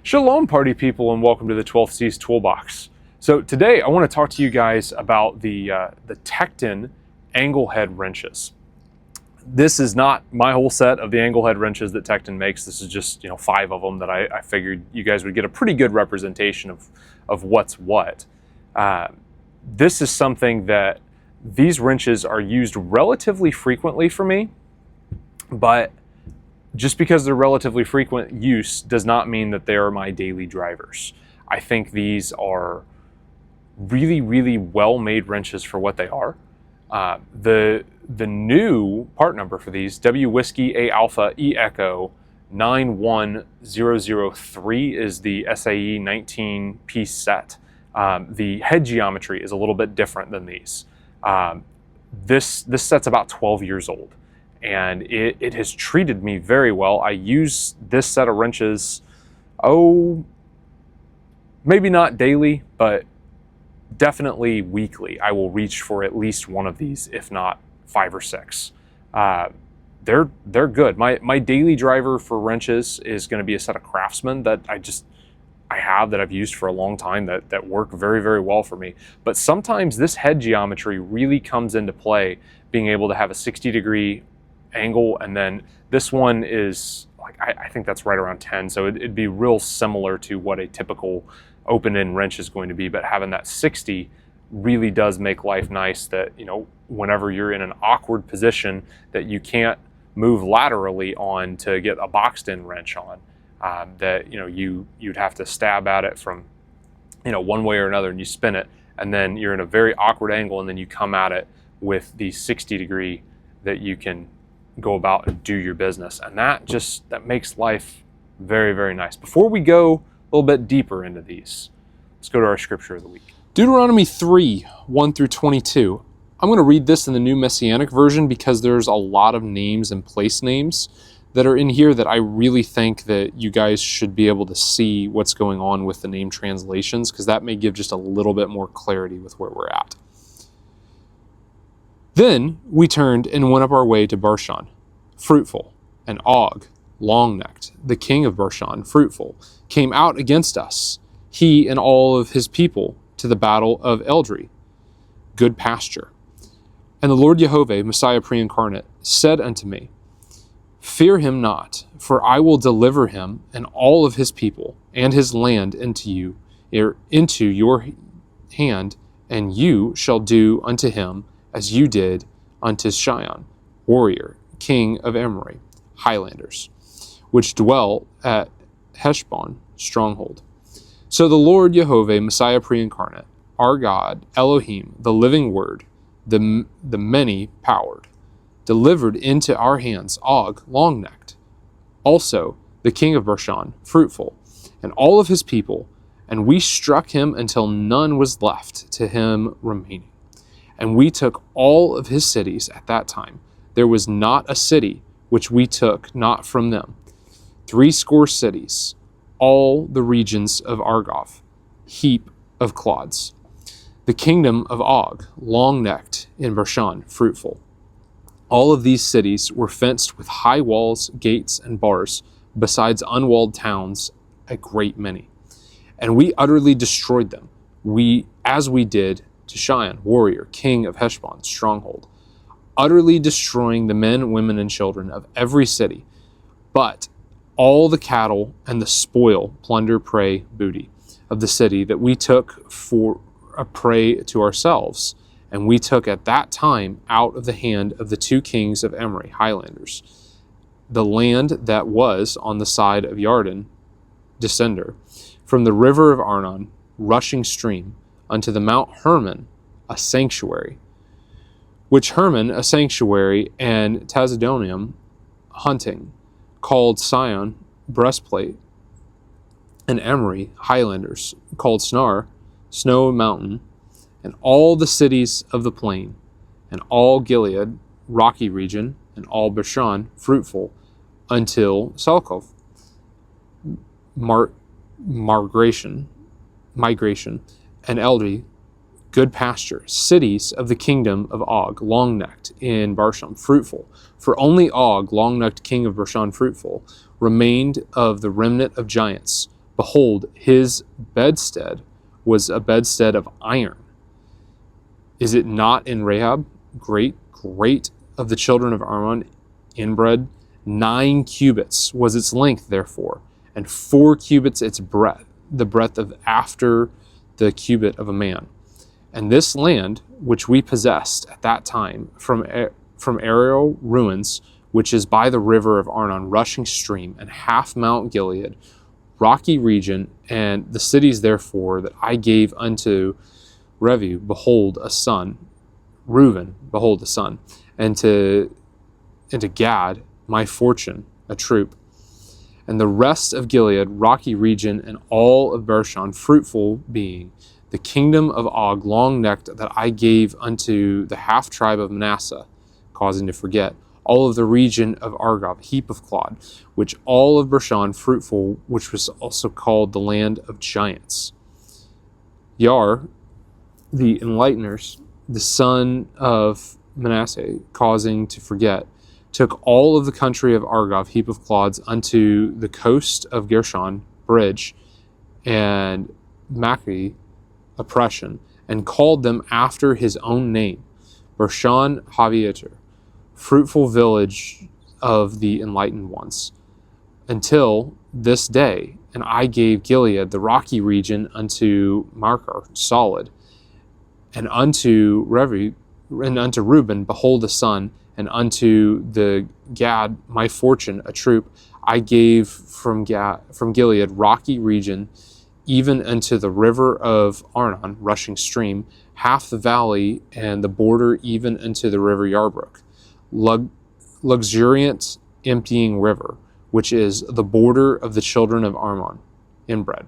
Shalom, party people, and welcome to the 12th Seas Toolbox. So today I want to talk to you guys about the Tekton angle head wrenches. This is not my whole set of the angle head wrenches that Tekton makes. This is just 5 of them that I figured you guys would get a pretty good representation of what's what. This is something that these wrenches are used relatively frequently for me, but just because they're relatively frequent use does not mean that they are my daily drivers. I think these are really, really well-made wrenches for what they are. The new part number for these, W Whiskey A Alpha E Echo 91003, is the SAE 19-piece set. The head geometry is a little bit different than these. This set's about 12 years old. And it has treated me very well. I use this set of wrenches, maybe not daily, but definitely weekly. I will reach for at least one of these, if not 5 or 6. They're good. My daily driver for wrenches is going to be a set of Craftsman that I have that I've used for a long time that work very, very well for me. But sometimes this head geometry really comes into play, being able to have a 60-degree angle, and then this one is like I think that's right around 10, so it'd be real similar to what a typical open-end wrench is going to be, but having that 60 really does make life nice, that whenever you're in an awkward position that you can't move laterally on to get a boxed-in wrench on, that you'd have to stab at it from one way or another, and you spin it, and then you're in a very awkward angle, and then you come at it with the 60-degree that you can go about and do your business. And that makes life very, very nice. Before we go a little bit deeper into these, let's go to our scripture of the week. Deuteronomy 3, 1 through 22. I'm going to read this in the New Messianic Version because there's a lot of names and place names that are in here that I really think that you guys should be able to see what's going on with the name translations, because that may give just a little bit more clarity with where we're at. Then we turned and went up our way to Bashan, fruitful, and Og, long-necked, the king of Bashan, fruitful, came out against us, he and all of his people, to the battle of Eldrei, good pasture. And the Lord Jehovah, Messiah pre-incarnate, said unto me, fear him not, for I will deliver him and all of his people and his land into your hand, and you shall do unto him as you did unto Sihon, warrior, king of Amorite, highlanders, which dwell at Heshbon, stronghold. So the Lord Jehovah, Messiah pre-incarnate, our God, Elohim, the living word, the many-powered, delivered into our hands Og, long-necked, also the king of Bashan, fruitful, and all of his people, and we struck him until none was left to him remaining. And we took all of his cities at that time. There was not a city which we took not from them. 80 cities, all the regions of Argob, heap of clods. The kingdom of Og, long-necked in Bashan, fruitful. All of these cities were fenced with high walls, gates, and bars, besides unwalled towns, a great many. And we utterly destroyed them, as we did to Sihon, warrior, king of Heshbon, stronghold, utterly destroying the men, women, and children of every city, but all the cattle and the spoil, plunder, prey, booty of the city that we took for a prey to ourselves, and we took at that time out of the hand of the 2 kings of Amorite, highlanders, the land that was on the side of Yarden, descender, from the river of Arnon, rushing stream, unto the Mount Hermon, a sanctuary, which Hermon, a sanctuary, and Tazadonium, hunting, called Sion, breastplate, and Amorite, highlanders, called Snar, snow mountain, and all the cities of the plain, and all Gilead, rocky region, and all Bashan, fruitful, until Salkov, migration, and Eldrei, good pasture, cities of the kingdom of Og, long-necked in Bashan, fruitful. For only Og, long-necked king of Bashan, fruitful, remained of the remnant of giants. Behold, his bedstead was a bedstead of iron. Is it not in Rahab, great of the children of Ammon, inbred? 9 cubits was its length, therefore, and 4 cubits its breadth, the breadth of after the cubit of a man. And this land, which we possessed at that time from aerial ruins, which is by the river of Arnon, rushing stream, and half Mount Gilead, rocky region, and the cities, therefore, that I gave unto Revu, behold, a son, Reuben, behold, a son, and to Gad, my fortune, a troop. And the rest of Gilead, rocky region, and all of Bashan, fruitful being, the kingdom of Og, long-necked, that I gave unto the half-tribe of Manasseh, causing to forget, all of the region of Argob, heap of clod, which all of Bashan, fruitful, which was also called the land of giants. Yar, the enlighteners, the son of Manasseh, causing to forget, took all of the country of Argob, heap of clods, unto the coast of Gershon, bridge, and Machi, oppression, and called them after his own name, Bashan Havieter, fruitful village of the enlightened ones, until this day. And I gave Gilead, the rocky region, unto Markar, solid, and unto Reuben, behold, a son, and unto the Gad, my fortune, a troop. I gave from Gilead, rocky region, even unto the river of Arnon, rushing stream, half the valley, and the border even unto the river Yarbrook, luxuriant, emptying river, which is the border of the children of Ammon, inbred.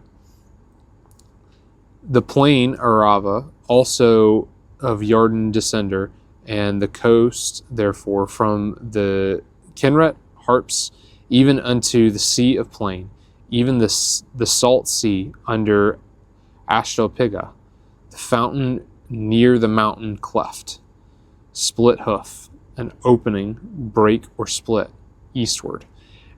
The plain Arava, also of Yarden descender, and the coast, therefore, from the Kinneret, harps, even unto the sea of plain, even the salt sea under Ashdod-Pigah, the fountain near the mountain cleft, split hoof, an opening, break or split, eastward.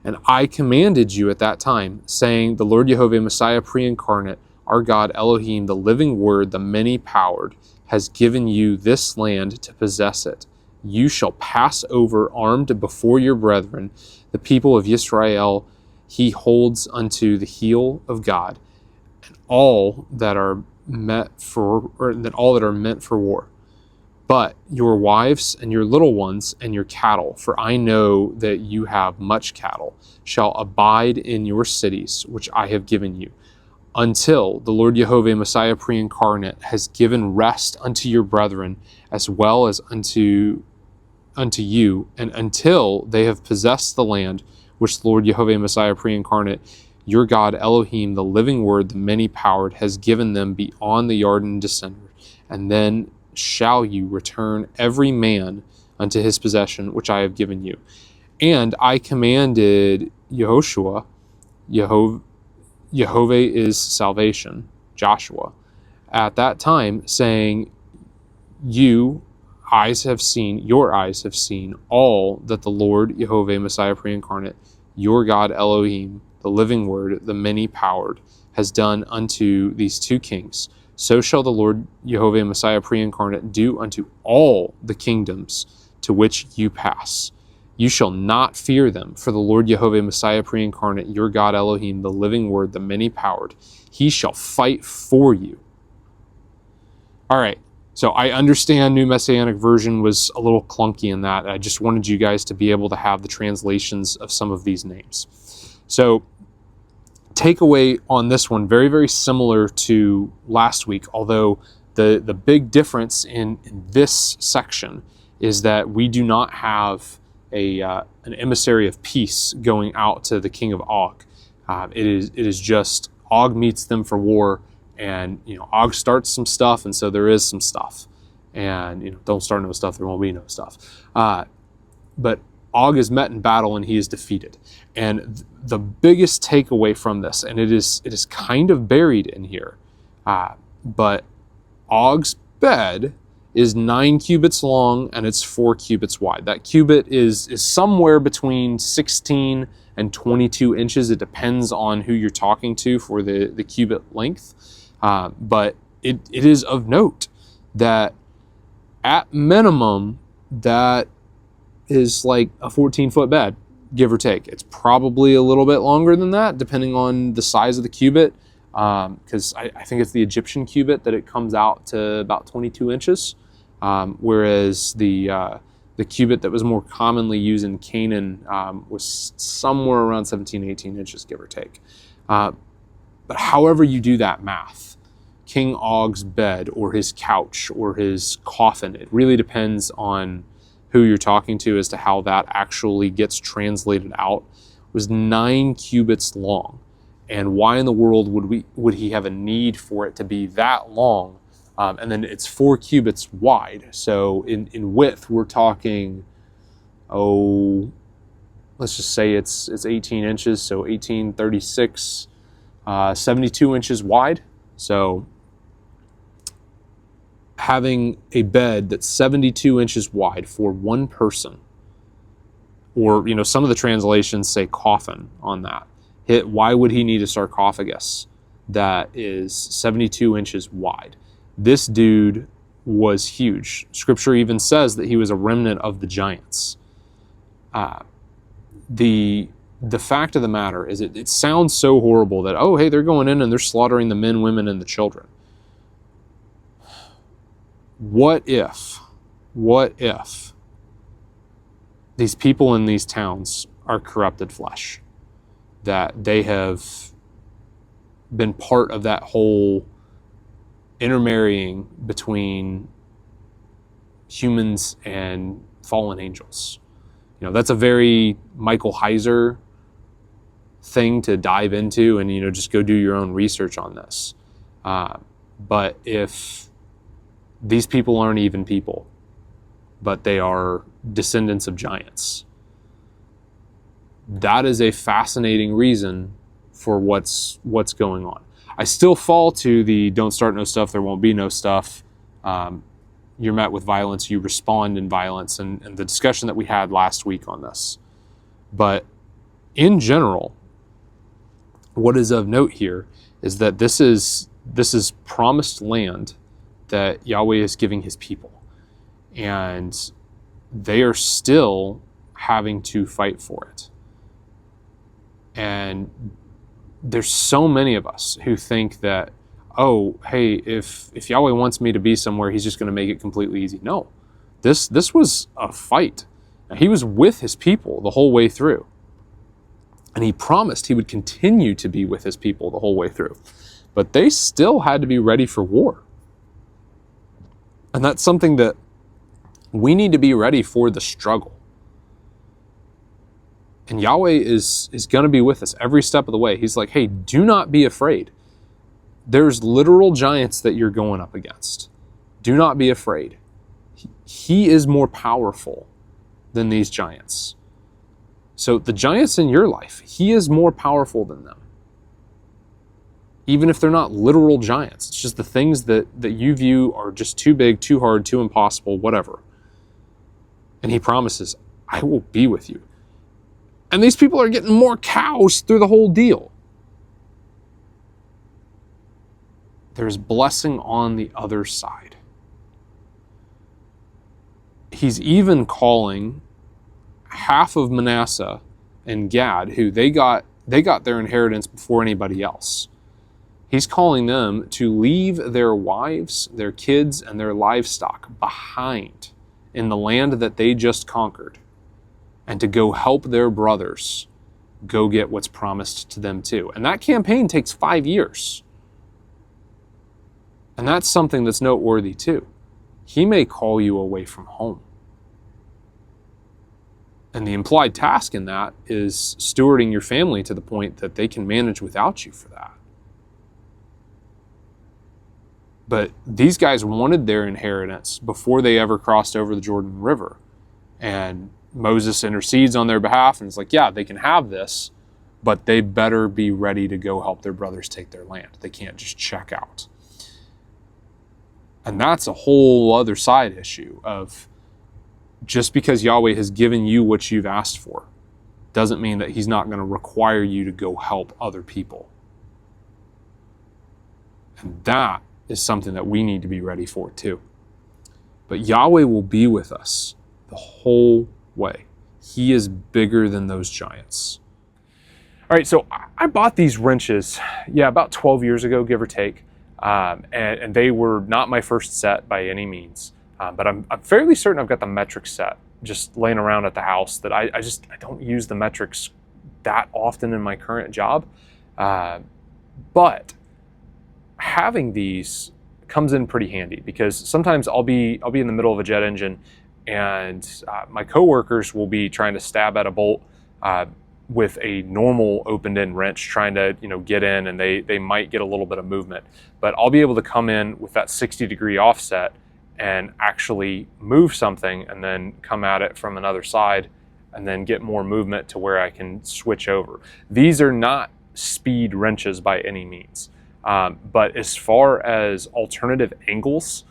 And I commanded you at that time, saying, the Lord Jehovah, Messiah pre-incarnate, our God Elohim, the living word, the many-powered, has given you this land to possess it. You shall pass over armed before your brethren, the people of Israel. He holds unto the heel of God, and all that are meant for war. But your wives and your little ones and your cattle, for I know that you have much cattle, shall abide in your cities, which I have given you, until the Lord Jehovah, Messiah pre-incarnate, has given rest unto your brethren, as well as unto you, and until they have possessed the land which the Lord Jehovah, Messiah pre-incarnate, your God Elohim, the living word, the many-powered, has given them beyond the Yarden descender. And then shall you return every man unto his possession, which I have given you. And I commanded Yehoshua, Jehovah is salvation, Joshua, at that time, saying, your eyes have seen all that the Lord Jehovah, Messiah pre-incarnate, your God Elohim, the living word, the many-powered, has done unto these 2 kings. So shall the Lord Jehovah, Messiah pre-incarnate, do unto all the kingdoms to which you pass. You shall not fear them, for the Lord Jehovah, Messiah pre-incarnate, your God Elohim, the living word, the many-powered, he shall fight for you. All right, so I understand New Messianic Version was a little clunky in that. I just wanted you guys to be able to have the translations of some of these names. So, takeaway on this one, very, very similar to last week, although the big difference in this section is that we do not have an emissary of peace going out to the king of Og. It is just Og meets them for war, and Og starts some stuff, and so there is some stuff. And don't start no stuff, there won't be no stuff. But Og is met in battle and he is defeated. And the biggest takeaway from this, and it is kind of buried in here, but Og's bed is 9 cubits long and it's 4 cubits wide. That cubit is somewhere between 16 and 22 inches. It depends on who you're talking to for the cubit length. But it is of note that at minimum, that is like a 14-foot bed, give or take. It's probably a little bit longer than that, depending on the size of the cubit, because I think it's the Egyptian cubit that it comes out to about 22 inches, whereas the cubit that was more commonly used in Canaan was somewhere around 17, 18 inches, give or take. But however you do that math, King Og's bed or his couch or his coffin, it really depends on who you're talking to as to how that actually gets translated out, was 9 cubits long. And why in the world would he have a need for it to be that long? And then it's 4 cubits wide. So in width, we're talking, let's just say it's 18 inches. So 18, 36, 72 inches wide. So having a bed that's 72 inches wide for one person, or, some of the translations say coffin on that. Why would he need a sarcophagus that is 72 inches wide? This dude was huge. Scripture even says that he was a remnant of the giants. The fact of the matter is it sounds so horrible that, oh, hey, they're going in and they're slaughtering the men, women, and the children. What if these people in these towns are corrupted flesh? That they have been part of that whole intermarrying between humans and fallen angels. That's a very Michael Heiser thing to dive into and, just go do your own research on this. But if these people aren't even people, but they are descendants of giants, that is a fascinating reason for what's going on. I still fall to the don't start no stuff, there won't be no stuff. You're met with violence, you respond in violence, and the discussion that we had last week on this. But in general, what is of note here is that this is promised land that Yahweh is giving his people. And they are still having to fight for it. And there's so many of us who think that, oh, hey, if Yahweh wants me to be somewhere, he's just going to make it completely easy. No, this was a fight. Now, he was with his people the whole way through. And he promised he would continue to be with his people the whole way through. But they still had to be ready for war. And that's something that we need to be ready for, the struggle. And Yahweh is going to be with us every step of the way. He's like, hey, do not be afraid. There's literal giants that you're going up against. Do not be afraid. He is more powerful than these giants. So the giants in your life, he is more powerful than them. Even if they're not literal giants. It's just the things that you view are just too big, too hard, too impossible, whatever. And he promises, I will be with you. And these people are getting more cows through the whole deal. There's blessing on the other side. He's even calling half of Manasseh and Gad, who they got their inheritance before anybody else. He's calling them to leave their wives, their kids, and their livestock behind in the land that they just conquered, and to go help their brothers go get what's promised to them too. And that campaign takes 5 years. And that's something that's noteworthy too. He may call you away from home. And the implied task in that is stewarding your family to the point that they can manage without you for that. But these guys wanted their inheritance before they ever crossed over the Jordan River. And Moses intercedes on their behalf and is like, yeah, they can have this, but they better be ready to go help their brothers take their land. They can't just check out. And that's a whole other side issue of just because Yahweh has given you what you've asked for doesn't mean that he's not going to require you to go help other people. And that is something that we need to be ready for too. But Yahweh will be with us the whole way. He is bigger than those giants. All right, so I bought these wrenches, about 12 years ago, give or take. And they were not my first set by any means. But I'm fairly certain I've got the metric set just laying around at the house that I don't use the metrics that often in my current job. But having these comes in pretty handy because sometimes I'll be in the middle of a jet engine and my coworkers will be trying to stab at a bolt with a normal opened end wrench trying to get in, and they might get a little bit of movement. But I'll be able to come in with that 60-degree offset and actually move something and then come at it from another side and then get more movement to where I can switch over. These are not speed wrenches by any means. But as far as alternative angles,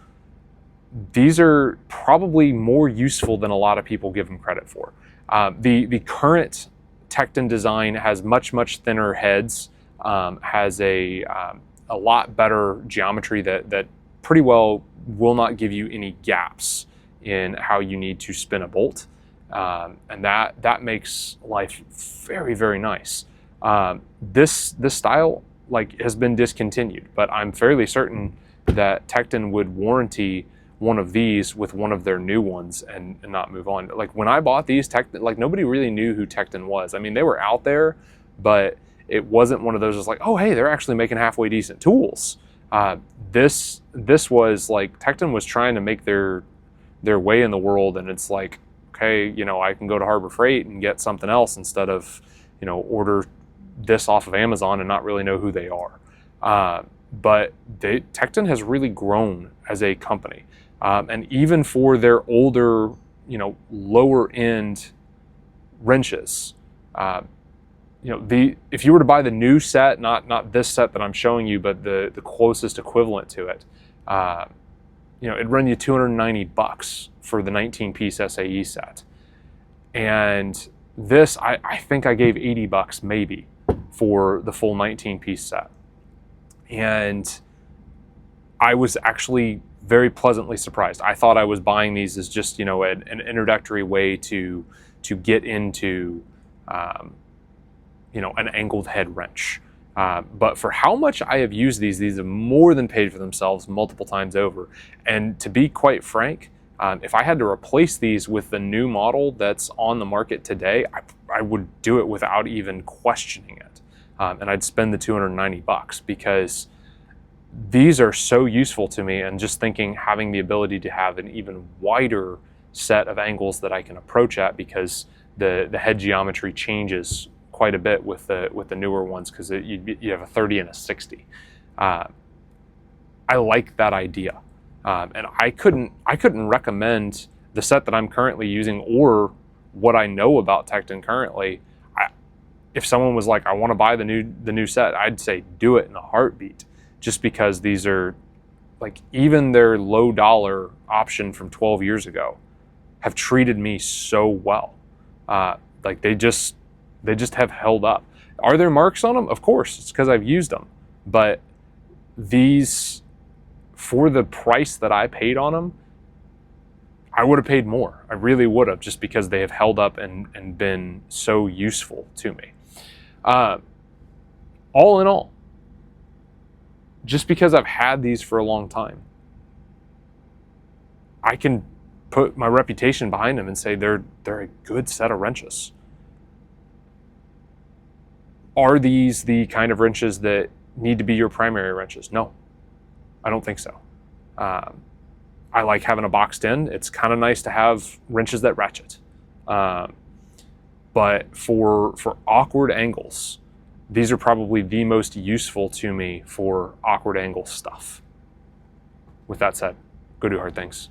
these are probably more useful than a lot of people give them credit for. The current Tekton design has much thinner heads, has a lot better geometry that pretty well will not give you any gaps in how you need to spin a bolt, and that makes life very nice. This style has been discontinued, but I'm fairly certain that Tekton would warranty one of these with one of their new ones and not move on. Like when I bought these, nobody really knew who Tekton was. I mean, they were out there, but it wasn't one of those just like, oh, hey, they're actually making halfway decent tools. This was like Tekton was trying to make their way in the world, and it's like, okay, I can go to Harbor Freight and get something else instead of, order this off of Amazon and not really know who they are. But Tekton has really grown as a company. And even for their older, lower end wrenches, if you were to buy the new set, not this set that I'm showing you, but the closest equivalent to it, it'd run you $290 for the 19-piece SAE set. And this, I think I gave $80 maybe for the full 19-piece set. And I was actually very pleasantly surprised. I thought I was buying these as just, an introductory way to get into, an angled head wrench. But for how much I have used these have more than paid for themselves multiple times over. And to be quite frank, if I had to replace these with the new model that's on the market today, I would do it without even questioning it. And I'd spend the $290 because these are so useful to me, and just thinking having the ability to have an even wider set of angles that I can approach at, because the head geometry changes quite a bit with the newer ones, because you have a 30 and a 60. I like that idea, and I couldn't recommend the set that I'm currently using or what I know about Tekton currently. If someone was like, I want to buy the new set, I'd say do it in a heartbeat. Just because these are, even their low dollar option from 12 years ago have treated me so well. They just have held up. Are there marks on them? Of course, it's because I've used them. But these, for the price that I paid on them, I would have paid more. I really would have, just because they have held up and been so useful to me. All in all, just because I've had these for a long time, I can put my reputation behind them and say they're a good set of wrenches. Are these the kind of wrenches that need to be your primary wrenches? No, I don't think so. I like having a boxed end. It's kind of nice to have wrenches that ratchet. But for awkward angles, these are probably the most useful to me for awkward angle stuff. With that said, go do hard things.